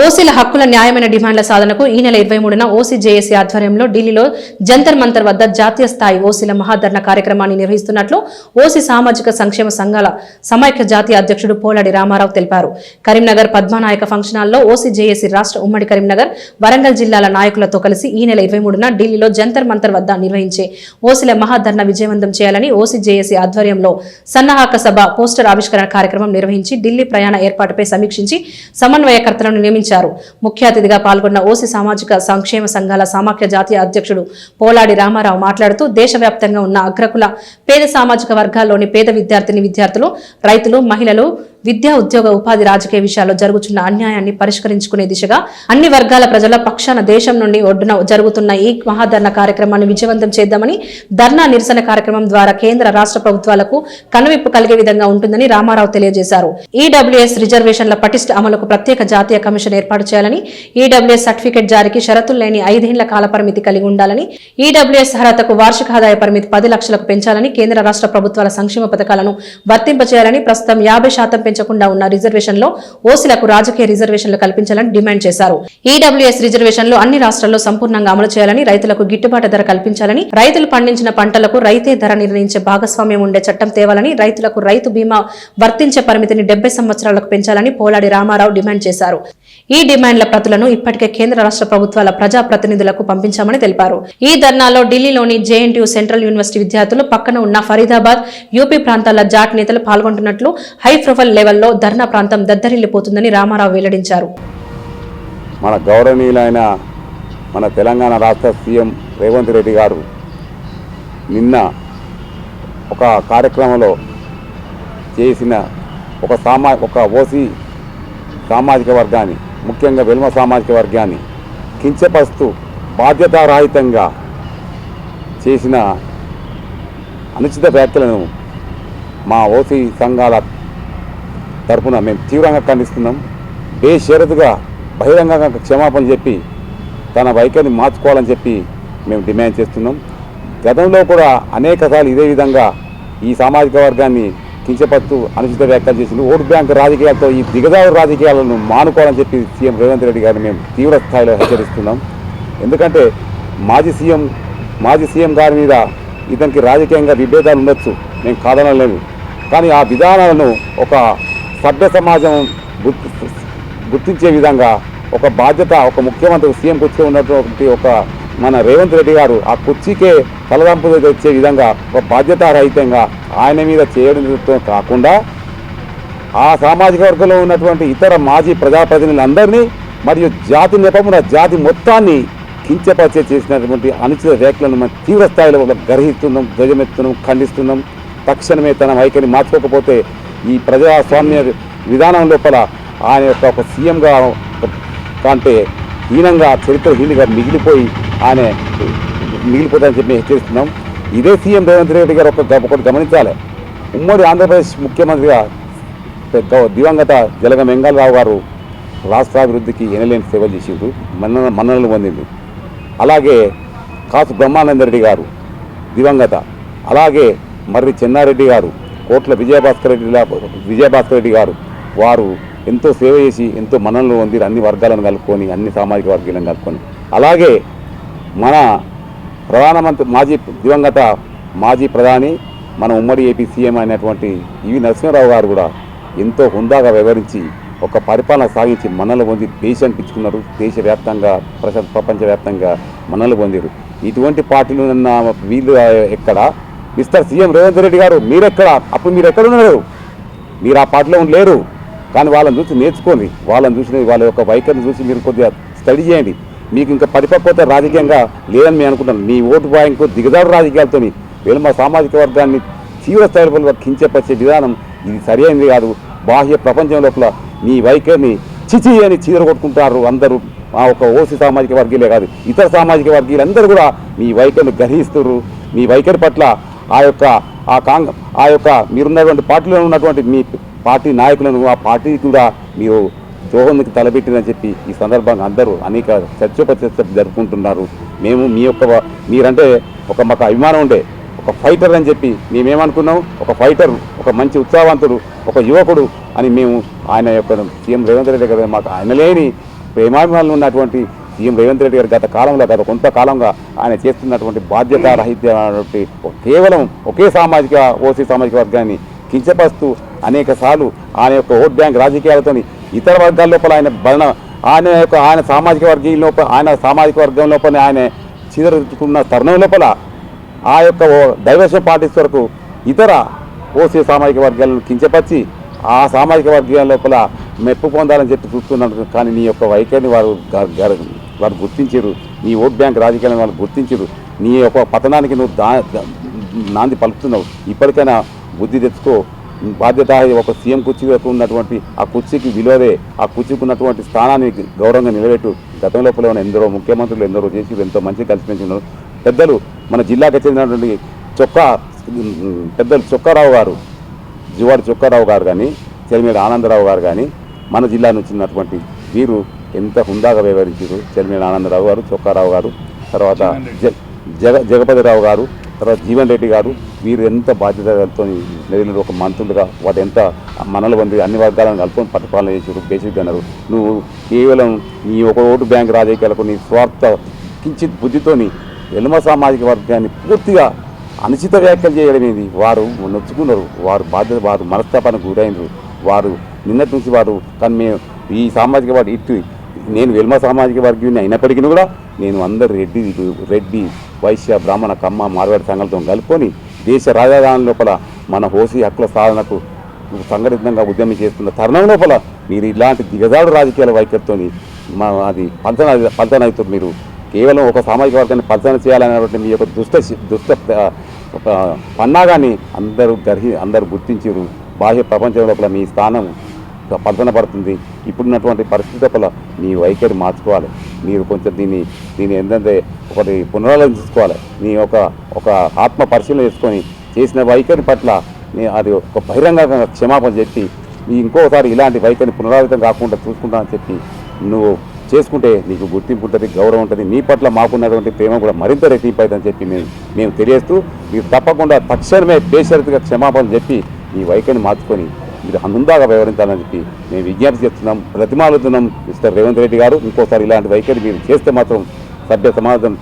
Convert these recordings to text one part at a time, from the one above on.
ఓసీల హక్కుల న్యాయమైన డిమాండ్ల సాధనకు ఈ నెల 23న ఓసీ జేఏసీ ఆధ్వర్యంలో ఢిల్లీలో జంతర్ మంతర్ వద్ద జాతీయ స్థాయి ఓసీల మహాధర్నా కార్యక్రమాన్ని నిర్వహిస్తున్నట్లు ఓసీ సామాజిక సంక్షేమ సంఘాల సమైక్య జాతీయ అధ్యక్షుడు పోలాడి రామారావు తెలిపారు. కరీంనగర్ పద్మానాయక ఫంక్షన్ హాల్లో ఓసీ జేఏసీ రాష్ట్ర ఉమ్మడి కరీంనగర్, వరంగల్ జిల్లాల నాయకులతో కలిసి ఈ నెల 23న ఢిల్లీలో జంతర్ మంతర్ వద్ద నిర్వహించే ఓసీల మహాధర్నా విజయవంతం చేయాలని ఓసీ జేఏసీ ఆధ్వర్యంలో సన్నాహక సభ పోస్టర్ ఆవిష్కరణ కార్యక్రమం నిర్వహించి ఢిల్లీ ప్రయాణ ఏర్పాటుపై సమీక్షించి సమన్వయకర్తలను నియమించారు. ముఖ్య అతిథిగా పాల్గొన్న ఓసీ సామాజిక సంక్షేమ సంఘాల సమాఖ్య జాతీయ అధ్యక్షుడు పోలాడి రామారావు మాట్లాడుతూ దేశవ్యాప్తంగా ఉన్న అగ్రకుల పేద సామాజిక వర్గాల్లోని పేద విద్యార్థులు, రైతులు, మహిళలు విద్యా, ఉద్యోగ, ఉపాధి, రాజకీయ విషయాల్లో జరుగుతున్న అన్యాయాన్ని పరిష్కరించుకునే దిశగా అన్ని వర్గాల ప్రజల పక్షాన దేశం నుండి ఒడ్డున జరుగుతున్న ఈ మహాధర్నా కార్యక్రమాన్ని విజయవంతం చేద్దామని, ధర్నా నిరసన కార్యక్రమం ద్వారా కేంద్ర రాష్ట్ర ప్రభుత్వాలకు కనువిప్పు కలిగే విధంగా ఉంటుందని రామారావు తెలియజేశారు. ఈడబ్ల్యూఎస్ రిజర్వేషన్ల పటిష్ట అమలుకు ప్రత్యేక జాతీయ కమిషన్ ఏర్పాటు చేయాలని, ఈడబ్ల్యూఎస్ సర్టిఫికెట్ జారీకి షరతులు లేని 5 ఏళ్ల కాల పరిమితి కలిగి ఉండాలని, ఈడబ్ల్యూఎస్ అర్హతకు వార్షిక ఆదాయ పరిమితి 10 లక్షలకు పెంచాలని, కేంద్ర రాష్ట్ర ప్రభుత్వాల సంక్షేమ పథకాలను వర్తింపచేయాలని, ప్రస్తుతం 50% పెంచకుండా ఉన్న రిజర్వేషన్లో ఓసీలకు రాజకీయ రిజర్వేషన్లు కల్పించాలని డిమాండ్ చేశారు. ఈడబ్ల్యూఎస్ రిజర్వేషన్లు అన్ని రాష్ట్రాల్లో సంపూర్ణంగా అమలు చేయాలని, రైతులకు గిట్టుబాటు ధర కల్పించాలని, రైతులు పండించిన పంటలకు రైతే ధర నిర్ణయించే భాగస్వామ్యం ఉండే చట్టం తేవాలని, రైతులకు రైతు బీమా వర్తించే పరిమితిని 70 సంవత్సరాలకు పెంచాలని పోలాడి రామారావు డిమాండ్ చేశారు. ఈ డిమాండ్ల ప్రతులను ఇప్పటికే కేంద్ర రాష్ట్ర ప్రభుత్వాల ప్రజా ప్రతినిధులకు పంపించామని తెలిపారు. ఈ ధర్నాలో ఢిల్లీలోని జేఎన్టీయూ సెంట్రల్ యూనివర్సిటీ విద్యార్థులు, పక్కన ఉన్న ఫరీదాబాద్, యూపీ ప్రాంతాల జాట్ నేతలు పాల్గొంటున్నట్లు హై ప్రొఫైల్ లెవెల్లో ధర్నా ప్రాంతం దద్దరిల్లిపోతుందని రామారావు వెల్లడించారు. మన గౌరవనీయులైన మన తెలంగాణ రాష్ట్ర సీఎం రేవంత్ రెడ్డి గారు నిన్న ఒక కార్యక్రమంలో చేసిన ఒక ఓసీ సామాజిక వర్గాన్ని, ముఖ్యంగా వెల్మ సామాజిక వర్గాన్ని కించపరుస్తూ బాధ్యతారహితంగా చేసిన అనుచిత వ్యాఖ్యలను మా ఓసీ సంఘాల తరఫున మేము తీవ్రంగా ఖండిస్తున్నాం. బేషరతుగా బహిరంగంగా క్షమాపణ చెప్పి తన వైఖరిని మార్చుకోవాలని చెప్పి మేము డిమాండ్ చేస్తున్నాం. గతంలో కూడా అనేకసార్లు ఇదే విధంగా ఈ సామాజిక వర్గాన్ని కించపరుస్తూ అనుచిత వ్యాఖ్యలు చేసింది. ఓటు బ్యాంకు రాజకీయాలతో ఈ దిగజారు రాజకీయాలను మానుకోవాలని చెప్పి సీఎం రేవంత్ రెడ్డి గారిని మేము తీవ్ర స్థాయిలో హెచ్చరిస్తున్నాం. ఎందుకంటే మాజీ సీఎం గారి మీద ఇతనికి రాజకీయంగా విభేదాలు ఉండొచ్చు, మేము కాదనలేము. కానీ ఆ విధానాలను ఒక సభ్య సమాజం గుర్తించే విధంగా ఒక బాధ్యత, ఒక ముఖ్యమంత్రి సీఎం కుర్చీ ఉన్నటువంటి ఒక మన రేవంత్ రెడ్డి గారు ఆ కుర్చీకే తలదంపు తెచ్చే విధంగా ఒక బాధ్యతారహితంగా ఆయన మీద చేయడంతో కాకుండా ఆ సామాజిక వర్గంలో ఉన్నటువంటి ఇతర మాజీ ప్రజాప్రతినిధులందరినీ మరియు జాతి నెపమున జాతి మొత్తాన్ని కించపరిచే చేసినటువంటి అనుచిత వ్యాఖ్యలను మనం తీవ్ర స్థాయిలో గర్హిస్తున్నాం, ధ్వజమెత్తున్నాం, ఖండిస్తున్నాం. తక్షణమే తన వైఖరిని మార్చుకోకపోతే ఈ ప్రజాస్వామ్య విధానం లోపల ఆయన యొక్క ఒక సీఎంగా కంటే హీనంగా, చరిత్రహీనంగా మిగిలిపోతాయని చెప్పి హెచ్చరిస్తున్నాం. ఇదే సీఎం రేవంత్ రెడ్డి గారు ఒకటి గమనించాలి. ఉమ్మడి ఆంధ్రప్రదేశ్ ముఖ్యమంత్రిగా దివంగత జలగ వెంగళరావు గారు రాష్ట్రాభివృద్ధికి ఎనలేని సేవలు చేసిండ్రు, మన్ననలు పొందిండ్రు. అలాగే కాసు బ్రహ్మానందరెడ్డి గారు దివంగత, అలాగే మర్రి చెన్నారెడ్డి గారు, కోట్ల విజయభాస్కర్ రెడ్డి గారు, వారు ఎంతో సేవ చేసి ఎంతో మన్ననలు పొందిరు, అన్ని వర్గాలను కలుపుకొని, అన్ని సామాజిక వర్గాలను కలుపుకొని. అలాగే మన ప్రధానమంత్రి దివంగత మాజీ ప్రధాని మన ఉమ్మడి ఏపీ సీఎం అయినటువంటి ఈవి నరసింహారావు గారు కూడా ఎంతో హుందాగా వ్యవహరించి ఒక పరిపాలన సాగించి మన్ననలు పొంది దేశాన్ని పిచ్చుకున్నారు. దేశవ్యాప్తంగా, ప్రపంచవ్యాప్తంగా మన్ననలు పొందారు. ఇటువంటి పార్టీలు ఉన్న వీళ్ళు ఎక్కడ? మిస్టర్ సీఎం రేవంత్ రెడ్డి గారు మీరెక్కడ? అప్పుడు మీరు ఎక్కడ ఉన్నారు? మీరు ఆ పార్టీలో లేరు. కానీ వాళ్ళని చూసి నేర్చుకోండి, వాళ్ళని చూసి వాళ్ళ యొక్క వైఖరిని చూసి మీరు కొద్దిగా స్టడీ చేయండి. మీకు ఇంకా పరిపక్వత రాజకీయంగా లేదని మేము అనుకుంటాను. మీ ఓటు బ్యాంకు దిగజారు రాజకీయాలతో వెలుమ సామాజిక వర్గాన్ని తీవ్ర స్థాయిలో కించపరిచే విధానం ఇది సరైనది కాదు. బాహ్య ప్రపంచం లోపల మీ వైఖరిని చిచి అని చీదరగొట్టుకుంటారు అందరూ. ఆ ఒక ఓసీ సామాజిక వర్గీయులే కాదు, ఇతర సామాజిక వర్గీయులందరూ కూడా మీ వైఖరిని గ్రహిస్తున్నారు. మీ వైఖరి పట్ల ఆ యొక్క మీరున్నటువంటి పార్టీలో ఉన్నటువంటి మీ పార్టీ నాయకులను, ఆ పార్టీకి కూడా మీరు ద్రోహానికి తలపెట్టిందని చెప్పి ఈ సందర్భంగా అందరూ అనేక చర్చోపచర్చలు జరుపుకుంటున్నారు. మేము మీరంటే మాకు అభిమానం ఉండే ఒక ఫైటర్ అని చెప్పి మేమేమనుకున్నాం, ఒక ఫైటర్, ఒక మంచి ఉత్సాహవంతుడు, ఒక యువకుడు అని మేము ఆయన యొక్క సీఎం రేవంత్ రెడ్డి గారు మాకు ఆయన లేని ప్రేమాభిమానులు ఉన్నటువంటి సీఎం రేవంత్ రెడ్డి గారు గత కొంతకాలంగా ఆయన చేస్తున్నటువంటి బాధ్యత రహితమైనటువంటి కేవలం ఒకే ఓసీ సామాజిక వర్గాన్ని కించపరుస్తూ అనేక సార్లు ఆయన యొక్క ఓట్ బ్యాంక్ రాజకీయాలతో ఇతర వర్గాల లోపల ఆయన సామాజిక వర్గం లోపల ఆయన చిదరుకున్న తరుణం లోపల ఆ యొక్క డైవర్షన్ పార్టీస్ వరకు ఇతర ఓసీ సామాజిక వర్గాలను కించపరిచి ఆ సామాజిక వర్గాల లోపల మెప్పు పొందాలని చెప్పి చూస్తున్నారు. కానీ నీ యొక్క వైఖరిని వారు గుర్తించారు, నీ ఓట్ బ్యాంక్ రాజకీయాలను వాళ్ళు గుర్తించారు. నీ యొక్క పతనానికి నువ్వు నాంది పలుకుతున్నావు. ఇప్పటికైనా బుద్ధి తెచ్చుకో. బాధ్యత ఒక సీఎం కుర్చీకి ఉన్నటువంటి ఆ కుర్చీకి విలువదే, ఆ కుర్చీకి ఉన్నటువంటి స్థానాన్ని గౌరవంగా నిలబెట్టు. గతం లోపల ఎందరో ముఖ్యమంత్రులు ఎందరో చేసి ఎంతో మంచి కలిసి ఉన్నారు. పెద్దలు మన జిల్లాకి చెందినటువంటి పెద్దలు చొక్కారావు గారు, జువాడి చొక్కారావు గారు కానీ, చెలిమేడి ఆనందరావు గారు కానీ మన జిల్లా నుంచి ఉన్నటువంటి వీరు ఎంత హుందాగా వ్యవహరించారు. చెలిమేడి ఆనందరావు గారు, చొక్కారావు గారు, తర్వాత జగపతిరావు గారు, తర్వాత జీవన్ రెడ్డి గారు, వీరు ఎంత బాధ్యతలతో నెలలు ఒక మంత్రులుగా వాటి ఎంత మనలు పొంది అన్ని వర్గాలను కలుపుకొని పరిపాలన చేసారు. బేసిక్గా అన్నారు, నువ్వు కేవలం నీ ఒక ఓటు బ్యాంక్ రాజకీయాలకు నీ స్వార్థ కించిత్ బుద్ధితోని ఎల్మ సామాజిక వర్గాన్ని పూర్తిగా అనుచిత వ్యాఖ్యలు చేయడమేది. వారు నొచ్చుకున్నారు, వారు మనస్తాపానికి గురైనరు. వారు నిన్నటి నుంచి కానీ మేము ఈ సామాజిక వర్గం నేను వెల్మ సామాజిక వర్గీయుని అయినప్పటికీ కూడా నేను అందరు రెడ్డి వైశ్య బ్రాహ్మణ కమ్మ మార్వాడి సంఘాలతో కలుపుకొని దేశ రాజధాని లోపల మన ఓసీ హక్కుల సాధనకు సంఘటితంగా ఉద్యమం చేస్తున్న తరుణం లోపల మీరు ఇలాంటి దిగజాడు రాజకీయాల వైఖరితో అది పంచనవుతుంది. మీరు కేవలం ఒక సామాజిక వర్గాన్ని పంచన చేయాలనేటువంటి మీ యొక్క దుష్ట పన్నాగాన్ని అందరూ గుర్తించారు. బాహ్య ప్రపంచం లోపల మీ స్థానం పర్ధన పడుతుంది. ఇప్పుడున్నటువంటి పరిస్థితి లోపల మీ వైఖరి మార్చుకోవాలి. మీరు కొంచెం దీన్ని ఏంటంటే ఒకటి పునరాలోచించుకోవాలి. మీ ఒక ఆత్మ పరిశీలన చేసుకొని చేసిన వైఖరి పట్ల అది ఒక బహిరంగ క్షమాపణ చెప్పి ఇంకోసారి ఇలాంటి వైఖరిని పునరావృతం కాకుండా చూసుకుంటానని చెప్పి నువ్వు చేసుకుంటే నీకు గుర్తింపు ఉంటుంది, గౌరవం ఉంటుంది. మీ పట్ల మాకున్నటువంటి ప్రేమ కూడా మరింత రెట్టింపు అవుతుందని చెప్పి మేము తెలియజేస్తూ మీరు తప్పకుండా తక్షణమే బేషరతుగా క్షమాపణ చెప్పి ఈ వైఖరిని మార్చుకొని మీరు హుందాగా వ్యవహరించాలని చెప్పి మేము విజ్ఞప్తి చేస్తున్నాం, బ్రతిమాలుతున్నాం. మిస్టర్ రేవంత్ రెడ్డి గారు ఇంకోసారి ఇలాంటి వైఖరి మీరు చేస్తే మాత్రం సభ్య సమాజం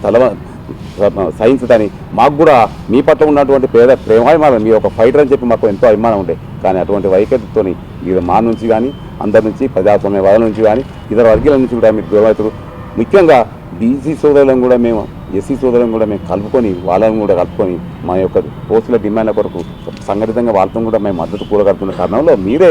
సహించదని మాకు కూడా మీ పట్ల ఉన్నటువంటి ప్రేమాభిమానం మీ ఒక ఫైటర్ అని చెప్పి మాకు ఎంతో అభిమానం ఉండే. కానీ అటువంటి వైఖరితో మీరు మా నుంచి కానీ అందరి నుంచి ప్రజాస్వామ్యవాదుల నుంచి కానీ ఇతర వర్గాల నుంచి కూడా మీరు దూరమవుతారు. ముఖ్యంగా బీసీ సోదరులను కూడా మేము ఎస్సీ సోదరులను కూడా మేము వాళ్ళని కూడా కలుపుకొని మా యొక్క పోస్టుల డిమాండ్ల కొరకు సంఘటితంగా వాళ్ళతో కూడా మేము మద్దతు కూడగడుతున్న కారణంలో మీరే